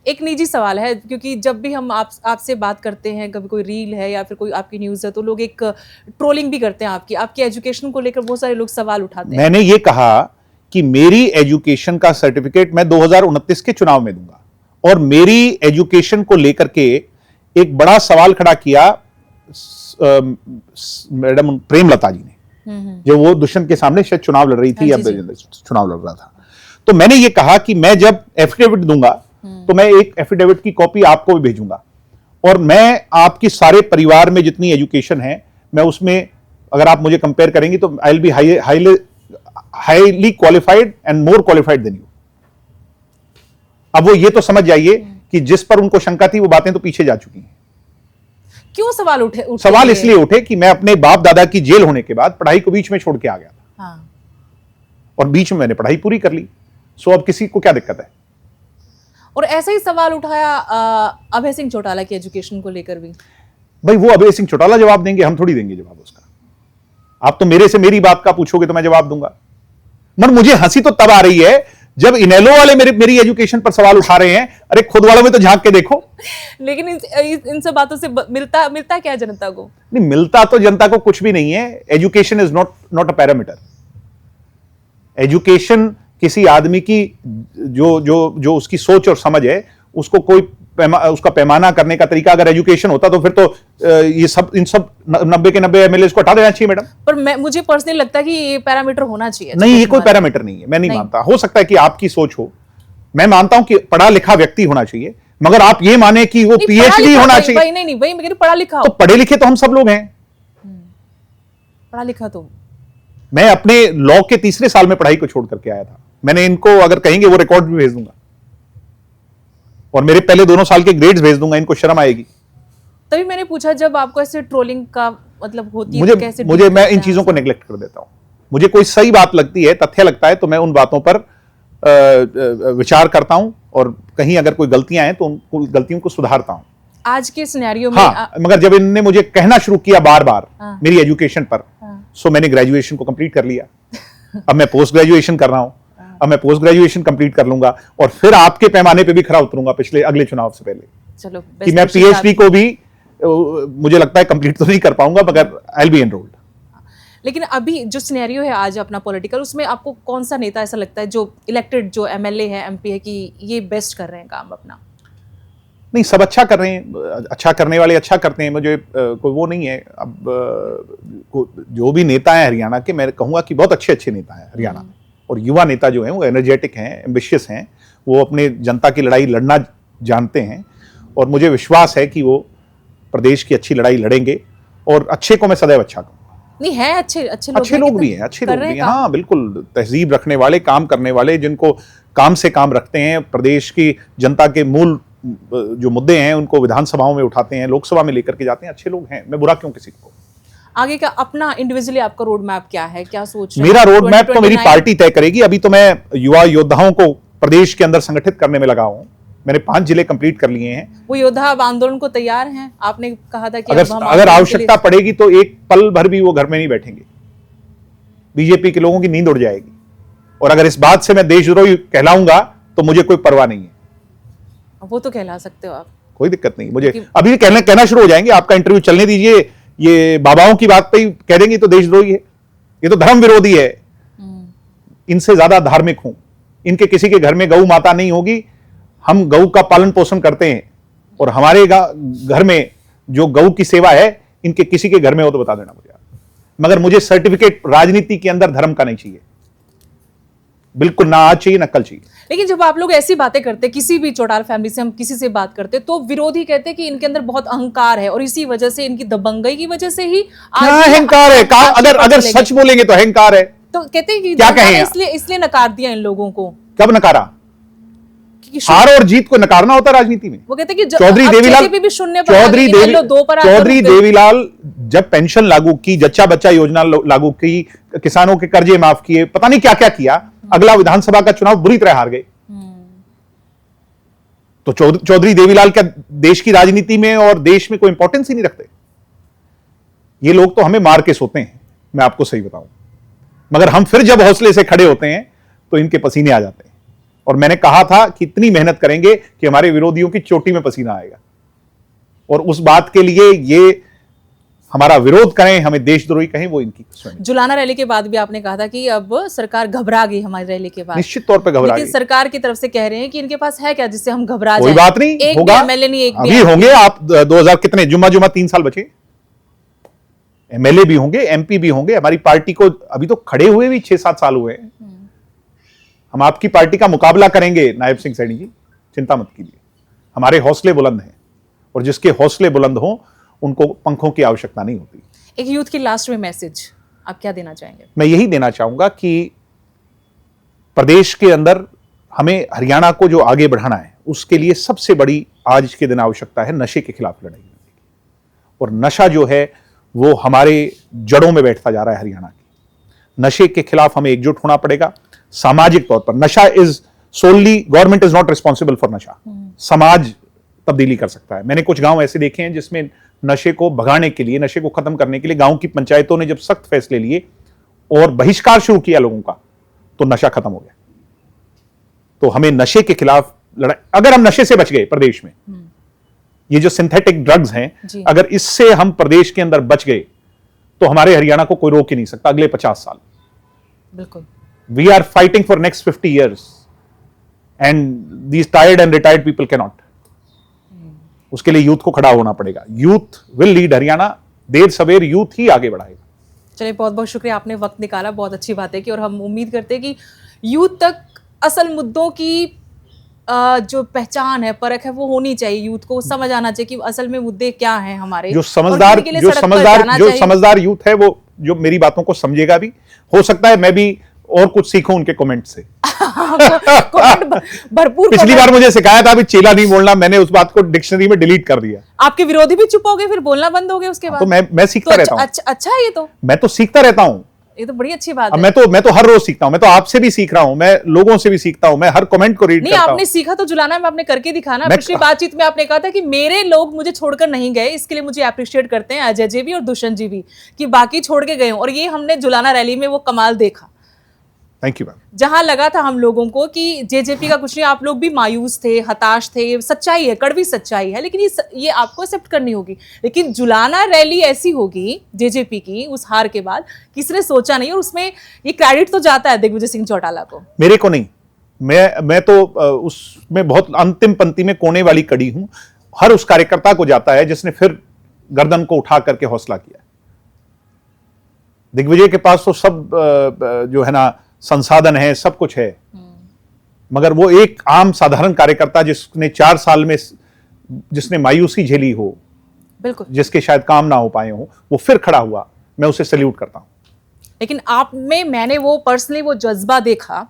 एक निजी सवाल है, क्योंकि जब भी हम आपसे बात करते हैं, कभी कोई रील है या फिर कोई आपकी न्यूज़ है, तो लोग एक ट्रोलिंग भी करते हैं आपकी एजुकेशन को लेकर बहुत सारे लोग सवाल उठाते हैं। मैंने ये कहा कि मेरी एजुकेशन का सर्टिफिकेट मैं 2029 के चुनाव में दूंगा, और मेरी एजुकेशन को लेकर के एक बड़ा सवाल खड़ा किया मैडम प्रेमलता जी ने, जो वो दुष्यंत के सामने शायद चुनाव लड़ रही थी या चुनाव लड़ रहा था। तो मैंने ये कहा कि मैं जब एफिडेविट दूंगा तो मैं एक एफिडेविट की कॉपी आपको भी भेजूंगा, और मैं आपकी सारे परिवार में जितनी एजुकेशन है, मैं उसमें अगर आप मुझे कंपेयर करेंगी तो I will be highly qualified and more qualified than you. अब वो ये तो समझ जाइए कि जिस पर उनको शंका थी वो बातें तो पीछे जा चुकी हैं। क्यों सवाल उठे? सवाल इसलिए उठे कि मैं अपने बाप दादा की जेल होने के बाद पढ़ाई को बीच में छोड़ के आ गया था। हाँ। और बीच में मैंने पढ़ाई पूरी कर ली, सो अब किसी को क्या दिक्कत है? और ऐसा ही सवाल उठाया अभय सिंह चौटाला की एजुकेशन को लेकर भी। भाई वो अभय सिंह चौटाला जवाब देंगे, हम थोड़ी देंगे जवाब उसका। आप तो मेरे से मेरी बात का पूछोगे तो मैं जवाब दूंगा। मगर मुझे हंसी तो तब आ रही है जब इनेलो वाले मेरी एजुकेशन पर सवाल उठा रहे हैं। अरे खुद वालों में तो झांक के देखो। लेकिन इन सब बातों से मिलता क्या जनता को? नहीं मिलता तो जनता को कुछ भी नहीं है। Education is not a parameter. Education किसी आदमी की जो उसकी सोच और समझ है, उसको कोई उसका पैमाना करने का तरीका अगर एजुकेशन होता तो फिर तो ये सब इन सब 90 के 90 एमएलए को हटा देना चाहिए मैडम। पर मुझे पर्सनली लगता है कि ये पैरामीटर होना चाहिए। नहीं, ये कोई पैरामीटर नहीं है, मैं नहीं मानता। हो सकता है कि आपकी सोच हो, मैं मानता हूं कि पढ़ा लिखा व्यक्ति होना चाहिए, मगर आप ये माने कि वो पीएचडी होना चाहिए। नहीं, वही मैं पढ़ा लिखा तो पढ़े लिखे तो हम सब लोग हैं। पढ़ा लिखा तो मैं अपने लॉ के तीसरे साल में पढ़ाई को छोड़ करके आया था। मैंने इनको अगर कहेंगे वो रिकॉर्ड भी भेज दूंगा, और मेरे पहले दोनों साल के ग्रेड्स भेज दूंगा, इनको शर्म आएगी। तभी मैंने पूछा, जब आपको ऐसे ट्रोलिंग का मतलब होती है कैसे? मुझे मैं इन चीजों को नेग्लेक्ट कर देता हूं। मुझे कोई सही बात लगती है, तथ्य लगता है, तो मैं उन बातों पर विचार करता हूं, और कहीं अगर कोई गलतियां हैं तो उन गलतियों को सुधारता हूं। आज के सिनेरियो में मगर जब इनने मुझे कहना शुरू किया बार बार मेरी एजुकेशन पर, सो मैंने ग्रेजुएशन को कंप्लीट कर लिया। अब मैं पोस्ट ग्रेजुएशन कर रहा हूं। अब मैं पोस्ट ग्रेजुएशन कंप्लीट कर लूंगा और फिर आपके पैमाने पे भी खरा उतरूंगा अगले चुनाव से पहले। चलो, कि मैं पीएचडी को भी मुझे लगता है कंप्लीट तो नहीं कर पाऊंगा, मगर आई विल बी एनरोल्ड। लेकिन अभी जो सिनेरियो है आज अपना पॉलिटिकल, उसमें आपको कौन सा नेता ऐसा लगता है जो इलेक्टेड, जो एमएलए है, एमपी है, कि ये बेस्ट कर रहे हैं काम अपना? नहीं, सब अच्छा कर रहे हैं। अच्छा करने वाले अच्छा करते हैं। मुझे कोई वो नहीं है। अब जो भी नेता है हरियाणा के, मैं कहूंगा कि बहुत अच्छे नेता हैं हरियाणा में, और युवा नेता जो हैं वो एनर्जेटिक हैं, एम्बिशियस हैं, वो अपने जनता की लड़ाई लड़ना जानते हैं, और मुझे विश्वास है कि वो प्रदेश की अच्छी लड़ाई लड़ेंगे, और अच्छे को मैं सदैव अच्छा कहूंगा। नहीं है, अच्छे लोग भी हैं, अच्छे लोग भी हैं। हाँ बिल्कुल, तहजीब रखने वाले, काम करने वाले, जिनको काम से काम रखते हैं, प्रदेश की जनता के मूल जो मुद्दे हैं उनको विधानसभाओं में उठाते हैं, लोकसभा में लेकर के जाते हैं, अच्छे लोग हैं। मैं बुरा क्यों किसी को? आगे का अपना इंडिविजुअली आपका रोड मैप क्या है, क्या सोच रहे हैं? मेरा रोड मैप तो मेरी पार्टी तय करेगी। अभी तो मैं युवा योद्धाओं को प्रदेश के अंदर संगठित करने में लगा हूं। मैंने 5 जिले कंप्लीट कर लिए हैं। वो योद्धा अब आंदोलन को तैयार हैं? आपने कहा था कि अगर आवश्यकता पड़ेगी तो एक पल भर भी वो घर में नहीं बैठेंगे। बीजेपी के लोगों की नींद उड़ जाएगी, और अगर इस बात से मैं देशद्रोही कहलाऊंगा तो मुझे कोई परवाह नहीं है। वो तो कहला सकते हो आप, कोई दिक्कत नहीं। मुझे अभी भी कहना शुरू हो जाएंगे, आपका इंटरव्यू चलने दीजिए, ये बाबाओं की बात पे ही कह देंगे तो देशद्रोही है, ये तो धर्म विरोधी है। इनसे ज्यादा धार्मिक हूं। इनके किसी के घर में गौ माता नहीं होगी। हम गौ का पालन पोषण करते हैं, और हमारे घर में जो गौ की सेवा है, इनके किसी के घर में हो तो बता देना मुझे। मगर मुझे सर्टिफिकेट राजनीति के अंदर धर्म का नहीं चाहिए, बिल्कुल ना आज चाहिए ना कल चाहिए। लेकिन जब आप लोग ऐसी बातें करते, किसी भी चौटाला फैमिली से हम किसी से बात करते, तो विरोधी कहते कि इनके अंदर बहुत अहंकार है, और इसी वजह से, इनकी दबंगई की वजह से ही अहंकार है। अगर सच बोलेंगे तो अहंकार है। तो कहते हैं कि क्या कहें, इसलिए नकार दिया इन लोगों को। कब नकारा? हार और जीत को नकारना होता है राजनीति में। वो कहते हैं कि चौधरी देवीलाल जब पेंशन लागू की, जच्चा बच्चा योजना लागू की, किसानों के कर्जे माफ किए, पता नहीं क्या क्या किया, अगला विधानसभा का चुनाव बुरी तरह हार गए। तो चौधरी देवीलाल क्या देश की राजनीति में और देश में कोई इंपॉर्टेंस ही नहीं रखते? ये लोग तो हमें मार के सोते हैं, मैं आपको सही बताऊं। मगर हम फिर जब हौसले से खड़े होते हैं तो इनके पसीने आ जाते हैं। और मैंने कहा था कि इतनी मेहनत करेंगे कि हमारे विरोधियों की चोटी में पसीना आएगा, और उस बात के लिए ये हमारा विरोध करें, हमें देशद्रोही कहें, वो इनकी सुनिए। जुलाना रैली के बाद भी आपने कहा था कि अब सरकार घबरा गई हमारी रैली के बाद। निश्चित तौर पे घबरा गई। लेकिन सरकार की तरफ से कह रहे हैं कि इनके पास है क्या जिससे हम घबरा कोई जाएं। बात नहीं, एक होगा। भी एमएलए नहीं, एक भी अभी होंगे आप 2000 कितने जुम्मा 3 साल बचे, एमएलए भी होंगे, एमपी भी होंगे। हमारी पार्टी को अभी तो खड़े हुए भी 6-7 साल हुए हैं। हम आपकी पार्टी का मुकाबला करेंगे नायब सिंह सैनी जी, चिंता मत कीजिए। हमारे हौसले बुलंद हैं, और जिसके हौसले बुलंद हों उनको पंखों की आवश्यकता नहीं होती। एक यूथ की लास्ट में मैसेज आप क्या देना चाहेंगे? मैं यही देना चाहूंगा कि प्रदेश के अंदर हमें हरियाणा को जो आगे बढ़ाना है, उसके लिए सबसे बड़ी आज के दिन आवश्यकता है नशे के खिलाफ लड़ाई लड़ने की। और नशा जो है वो हमारे जड़ों में बैठता जा रहा है हरियाणा की। नशे के खिलाफ हमें एकजुट होना पड़ेगा सामाजिक तौर पर। नशा is solely, government is not responsible for नशा, समाज तब्दीली कर सकता है। मैंने कुछ गांव ऐसे देखे हैं जिसमें नशे को भगाने के लिए, नशे को खत्म करने के लिए गांव की पंचायतों ने जब सख्त फैसले लिए और बहिष्कार शुरू किया लोगों का, तो नशा खत्म हो गया। तो हमें नशे के खिलाफ लड़ाई, अगर हम नशे से बच गए प्रदेश में, ये जो सिंथेटिक ड्रग्स हैं, अगर इससे हम प्रदेश के अंदर बच गए तो हमारे हरियाणा को कोई रोक ही नहीं सकता अगले 50 साल। बिल्कुल। We are fighting for next 50 years and these tired and retired people can not. उसके लिए यूथ को खड़ा होना पड़ेगा। यूथ विल लीड हरियाणा, देर सवेर यूथ ही आगे बढ़ाएगा। चलिए, बहुत बहुत शुक्रिया, आपने वक्त निकाला, बहुत अच्छी बातें की, और हम उम्मीद करते हैं कि यूथ तक असल मुद्दों की जो पहचान है, परख है, वो होनी चाहिए। यूथ को समझ आना चाहिए कि असल में मुद्दे क्या हैं हमारे। जो समझदार यूथ है वो जो मेरी बातों को समझेगा भी। हो सकता है मैं भी और कुछ सीखूं उनके कमेंट से। भरपूर। पिछली बार मुझे सिखाया था अभी चेला नहीं बोलना, मैंने उस बात को डिक्शनरी में डिलीट कर दिया। आपके विरोधी भी चुप हो गए, फिर बोलना बंद हो गए उसके बाद। तो मैं सीखता रहता हूं। अच्छा है ये तो। मैं तो सीखता रहता हूं। ये तो बड़ी अच्छी बात है। मैं तो हर रोज सीखता हूं। मैं तो आपसे भी सीख रहा हूं, मैं लोगों से भी सीखता हूं, मैं हर कमेंट को रीड करता हूं। नहीं, आपने सीखा तो जुलाना में आपने करके दिखाना। पिछली बातचीत में आपने कहा था कि मेरे लोग मुझे छोड़कर नहीं गए, इसके लिए मुझे अप्रिशिएट करते हैं अजय जी भी और दुष्यंत जी भी, कि बाकी छोड़ के गए, और ये हमने जुलाना रैली में वो कमाल देखा। Thank you ma'am. जहां लगा था हम लोगों को कि जेजेपी का कुछ नहीं, आप लोग भी मायूस थे, हताश थे, सच्चाई है, कड़वी सच्चाई है, लेकिन ये आपको एक्सेप्ट करनी होगी। लेकिन जुलाना रैली ऐसी होगी जेजेपी की उस हार के बाद, किसी ने सोचा नहीं, और उसमें ये क्रेडिट तो जाता है दिग्विजय सिंह चौटाला को, मेरे को नहीं। मैं तो उसमें बहुत अंतिम पंक्ति में कोने वाली कड़ी हूं। हर उस कार्यकर्ता को जाता है जिसने फिर गर्दन को उठा करके हौसला किया। दिग्विजय के पास तो सब जो है ना संसाधन है, सब कुछ है, मगर वो एक आम साधारण कार्यकर्ता जिसने 4 साल में जिसने मायूसी झेली हो, बिल्कुल, जिसके शायद काम ना हो पाए हो, वो फिर खड़ा हुआ, मैं उसे सैल्यूट करता हूं। लेकिन आप में मैंने वो पर्सनली वो जज्बा देखा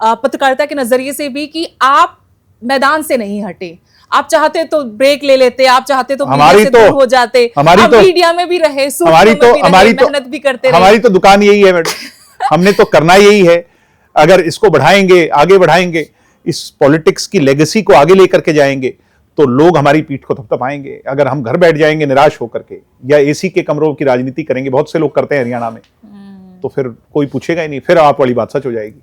पत्रकारिता के नजरिए से भी कि आप मैदान से नहीं हटे। आप चाहते तो ब्रेक ले लेते, आप चाहते तो मीडिया से दूर हो जाते, आप मीडिया में भी रहे, मेहनत भी करते रहे। हमारी तो दुकान यही है मैडम। हमने तो करना यही है। अगर इसको बढ़ाएंगे, आगे बढ़ाएंगे, इस पॉलिटिक्स की लेगेसी को आगे लेकर के जाएंगे, तो लोग हमारी पीठ को थपथपाएंगे। अगर हम घर बैठ जाएंगे निराश होकर के, या एसी के कमरों की राजनीति करेंगे, बहुत से लोग करते हैं हरियाणा में, तो फिर कोई पूछेगा ही नहीं, फिर आप वाली बात सच हो जाएगी।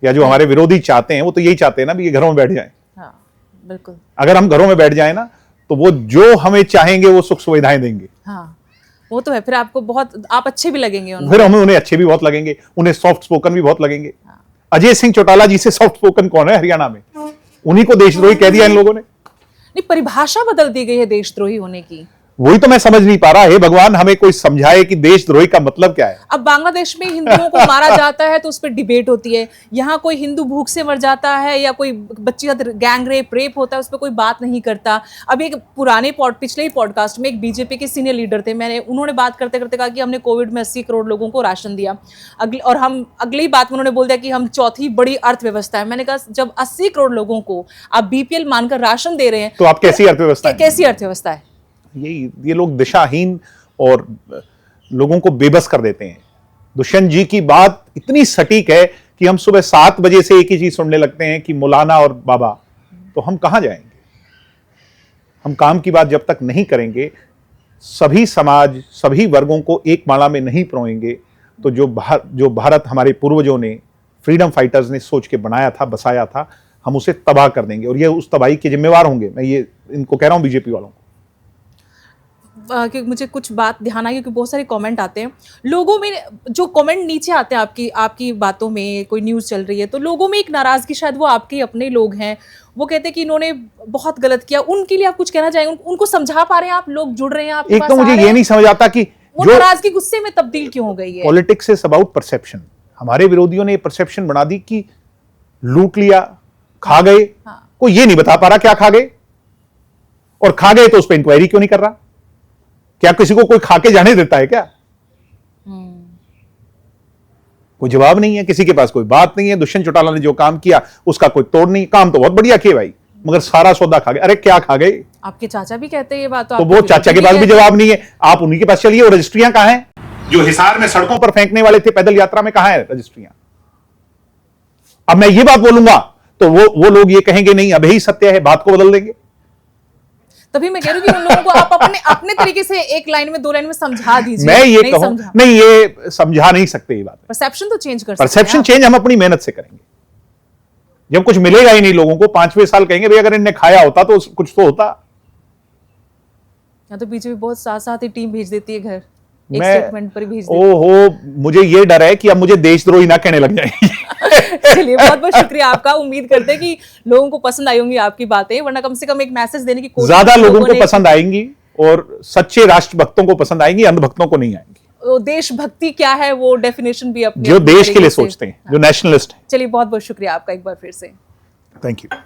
या जो हमारे विरोधी चाहते हैं, वो तो यही चाहते हैं ना भी ये घरों में बैठ जाएं। हाँ, बिल्कुल। अगर हम घरों में बैठ जाए ना, तो वो जो हमें चाहेंगे वो सुख सुविधाएं देंगे। हाँ, वो तो है। फिर आपको बहुत, आप अच्छे भी लगेंगे उन्हें। फिर हमें उन्हें अच्छे भी बहुत लगेंगे, उन्हें सॉफ्ट स्पोकन भी बहुत लगेंगे। अजय सिंह चौटाला जी से सॉफ्ट स्पोकन कौन है हरियाणा में? उन्हीं को देशद्रोही कह दिया इन लोगों ने। नहीं, परिभाषा बदल दी गई है देशद्रोही होने की। वही तो मैं समझ नहीं पा रहा। हे भगवान, हमें कोई समझाए कि देशद्रोही का मतलब क्या है। अब बांग्लादेश में हिंदुओं को मारा जाता है तो उस पर डिबेट होती है, यहाँ कोई हिंदू भूख से मर जाता है या कोई बच्ची का गैंग रेप होता है, उस पर कोई बात नहीं करता। अब एक पिछले ही पॉडकास्ट में एक बीजेपी के सीनियर लीडर थे, उन्होंने बात करते करते कहा कि हमने कोविड में 80 करोड़ लोगों को राशन दिया, और हम अगली बात में उन्होंने बोल दिया कि हम चौथी बड़ी अर्थव्यवस्था है। मैंने कहा, जब 80 करोड़ लोगों को आप बीपीएल मानकर राशन दे रहे हैं, तो आप कैसी अर्थव्यवस्था है? कैसी अर्थव्यवस्था है? ये लोग दिशाहीन और लोगों को बेबस कर देते हैं। दुष्यंत जी की बात इतनी सटीक है कि हम सुबह 7 बजे से एक ही चीज सुनने लगते हैं कि मौलाना और बाबा, तो हम कहां जाएंगे? हम काम की बात जब तक नहीं करेंगे, सभी समाज, सभी वर्गों को एक माला में नहीं पिरोएंगे, तो जो भारत हमारे पूर्वजों ने फ्रीडम फाइटर्स ने सोच के बनाया था, बसाया था, हम उसे तबाह कर देंगे और ये उस तबाही के जिम्मेवार होंगे। मैं ये इनको कह रहा हूं, बीजेपी वालों को। क्योंकि मुझे कुछ बात ध्यान आई, क्योंकि बहुत सारे कमेंट आते हैं लोगों में, जो कमेंट नीचे आते हैं आपकी बातों में, कोई न्यूज़ चल रही है तो लोगों में एक नाराज़गी, शायद वो आपके अपने लोग हैं, वो कहते हैं कि इन्होंने बहुत गलत किया। उनके लिए आप कुछ कहना चाहेंगे? उनको समझा पा रहे हैं आप? लोग जुड़ रहे हैं आपके एक पास, तो मुझे ये नहीं समझ आता कि वो जो नाराजगी गुस्से में तब्दील क्यों हो गई है? Politics is about perception. हमारे विरोधियों ने ये परसेप्शन बना दी कि लूट लिया, खा गए। कोई ये नहीं बता पा रहा क्या खा गए, और खा गए तो उस पर इंक्वायरी क्यों नहीं कर रहा? क्या किसी को कोई खा के जाने देता है क्या? कोई जवाब नहीं है, किसी के पास कोई बात नहीं है। दुष्यंत चौटाला ने जो काम किया उसका कोई तोड़ नहीं, काम तो बहुत बढ़िया किया भाई, मगर सारा सौदा खा गए। अरे क्या खा गए? आपके चाचा भी कहते हैं ये बात, तो वो चाचा के पास भी जवाब नहीं है, आप उन्हीं के पास चलिए। और रजिस्ट्रियां कहां हैं? जो हिसार में सड़कों पर फेंकने वाले थे पैदल यात्रा में, कहां है रजिस्ट्रियां? अब मैं ये बात बोलूंगा तो वो लोग ये कहेंगे नहीं अब यही सत्य है, बात को बदल देंगे। तभी मैं कह रही हूँ कि उन लोगों को आप अपने तरीके से एक लाइन में, 2 लाइन में समझा दीजिए। मैं ये कहूं नहीं, ये समझा नहीं सकते ये बात। परसेप्शन तो चेंज कर सकते हैं। परसेप्शन चेंज हम अपनी मेहनत से करेंगे। जब कुछ मिलेगा ही नहीं लोगों को, 5वें साल कहेंगे भाई अगर इनने खाया होता तो कुछ तो होता। या तो बीजेपी बहुत साथ ही टीम भेज देती है घर, एक मैं स्टेटमेंट पर भेज देती है। ओहो, मुझे ये डर है कि अब मुझे देशद्रोही ना कहने लग जाएंगे। चलिए, बहुत बहुत शुक्रिया आपका। उम्मीद करते हैं कि लोगों को पसंद आई होंगी आपकी बातें, वरना कम से कम एक मैसेज देने की कोशिश। ज्यादा लोगों को पसंद आएंगी और सच्चे राष्ट्रभक्तों को पसंद आएंगी, अंधभक्तों को नहीं आएंगी। देशभक्ति क्या है वो डेफिनेशन भी अपनी जो देश के लिए सोचते हैं, जो नेशनलिस्ट हैं। चलिए, बहुत बहुत शुक्रिया आपका एक बार फिर से। Thank you.